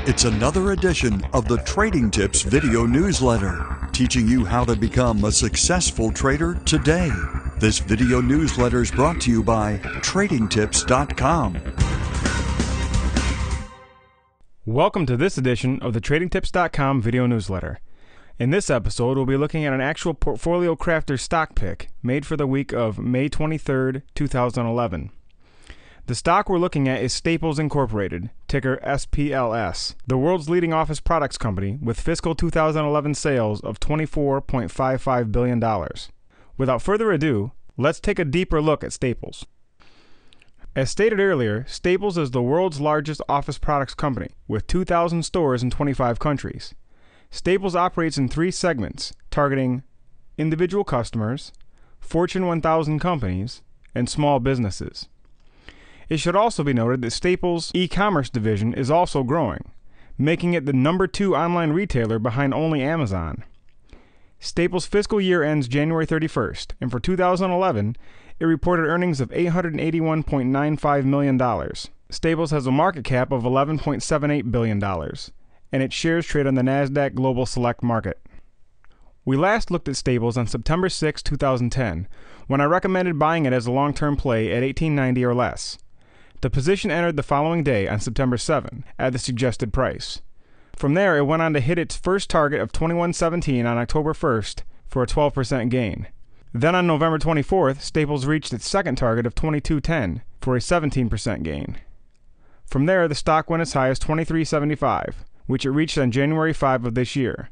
It's another edition of the Trading Tips video newsletter, teaching you how to become a successful trader today. This video newsletter is brought to you by tradingtips.com. Welcome to this edition of the tradingtips.com video newsletter. In this episode, we'll be looking at an actual portfolio crafter stock pick made for the week of May 23rd, 2011. The stock we're looking at is Staples Incorporated, ticker SPLS, the world's leading office products company with fiscal 2011 sales of $24.55 billion. Without further ado, let's take a deeper look at Staples. As stated earlier, Staples is the world's largest office products company with 2,000 stores in 25 countries. Staples operates in three segments, targeting individual customers, Fortune 1000 companies, and small businesses. It should also be noted that Staples' e-commerce division is also growing, making it the #2 online retailer behind only Amazon. Staples' fiscal year ends January 31st, and for 2011, it reported earnings of $881.95 million. Staples has a market cap of $11.78 billion, and its shares trade on the NASDAQ Global Select Market. We last looked at Staples on September 6, 2010, when I recommended buying it as a long-term play at $18.90 or less. The position entered the following day on September 7 at the suggested price. From there, it went on to hit its first target of $21.17 on October 1st for a 12% gain. Then on November 24th, Staples reached its second target of $22.10 for a 17% gain. From there, the stock went as high as $23.75, which it reached on January 5 of this year.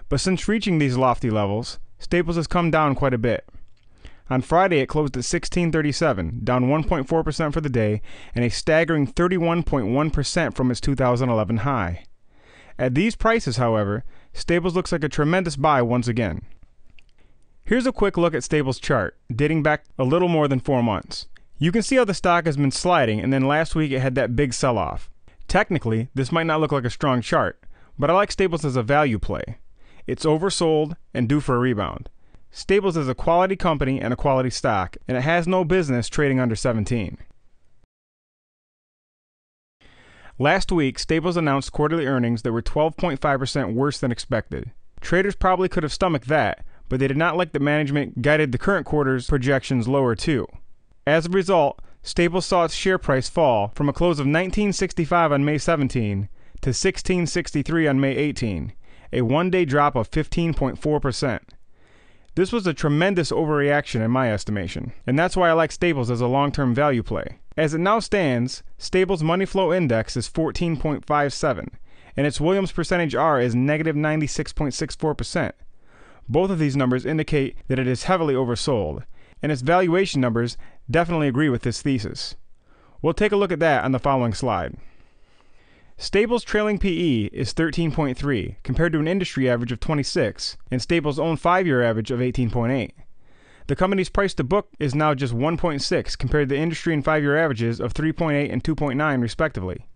But since reaching these lofty levels, Staples has come down quite a bit. On Friday, it closed at $16.37, down 1.4% for the day, and a staggering 31.1% from its 2011 high. At these prices, however, Staples looks like a tremendous buy once again. Here's a quick look at Staples' chart, dating back a little more than 4 months. You can see how the stock has been sliding, and then last week it had that big sell-off. Technically, this might not look like a strong chart, but I like Staples as a value play. It's oversold and due for a rebound. Staples is a quality company and a quality stock, and it has no business trading under 17. Last week, Staples announced quarterly earnings that were 12.5% worse than expected. Traders probably could have stomached that, but they did not like that management guided the current quarter's projections lower too. As a result, Staples saw its share price fall from a close of $19.65 on May 17 to $16.63 on May 18, a one-day drop of 15.4%. This was a tremendous overreaction in my estimation, and that's why I like Staples as a long-term value play. As it now stands, Staples' money flow index is 14.57, and its Williams percentage R is negative 96.64%. Both of these numbers indicate that it is heavily oversold, and its valuation numbers definitely agree with this thesis. We'll take a look at that on the following slide. Staples' trailing PE is 13.3 compared to an industry average of 26 and Staples' own 5-year average of 18.8. The company's price to book is now just 1.6 compared to the industry and 5-year averages of 3.8 and 2.9 respectively.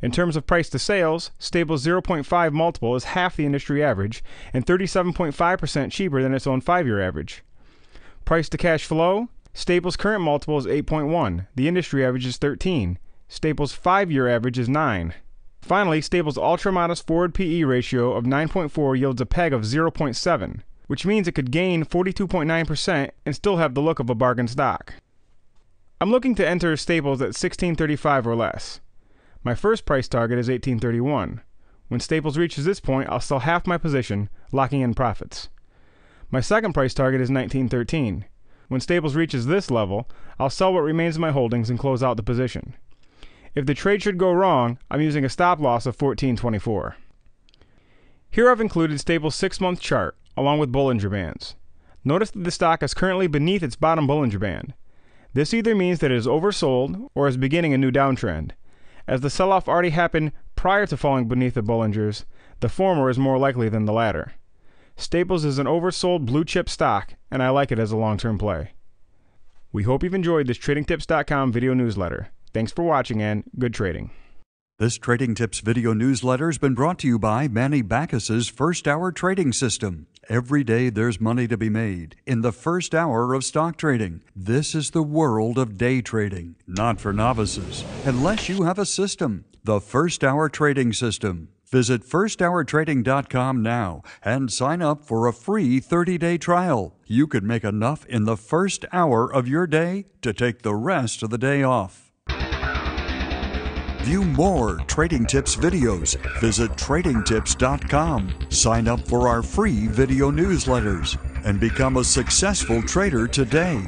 In terms of price to sales, Staples' 0.5 multiple is half the industry average and 37.5% cheaper than its own 5-year average. Price to cash flow, Staples' current multiple is 8.1, the industry average is 13, Staples' 5-year average is 9. Finally, Staples' ultra-modest forward PE ratio of 9.4 yields a PEG of 0.7, which means it could gain 42.9% and still have the look of a bargain stock. I'm looking to enter Staples at $16.35 or less. My first price target is $18.31. When Staples reaches this point, I'll sell half my position, locking in profits. My second price target is $19.13. When Staples reaches this level, I'll sell what remains of my holdings and close out the position. If the trade should go wrong, I'm using a stop loss of $14.24. Here I've included Staples' 6-month chart, along with Bollinger Bands. Notice that the stock is currently beneath its bottom Bollinger Band. This either means that it is oversold or is beginning a new downtrend. As the sell-off already happened prior to falling beneath the Bollingers, the former is more likely than the latter. Staples is an oversold blue-chip stock, and I like it as a long-term play. We hope you've enjoyed this TradingTips.com video newsletter. Thanks for watching and good trading. This Trading Tips video newsletter has been brought to you by Manny Bacchus's First Hour Trading System. every day there's money to be made in the first hour of stock trading. This is the world of day trading, not for novices, unless you have a system, the First Hour Trading System. Visit firsthourtrading.com now and sign up for a free 30-day trial. You could make enough in the first hour of your day to take the rest of the day off. View more Trading Tips videos. Visit tradingtips.com. Sign up for our free video newsletters and become a successful trader today.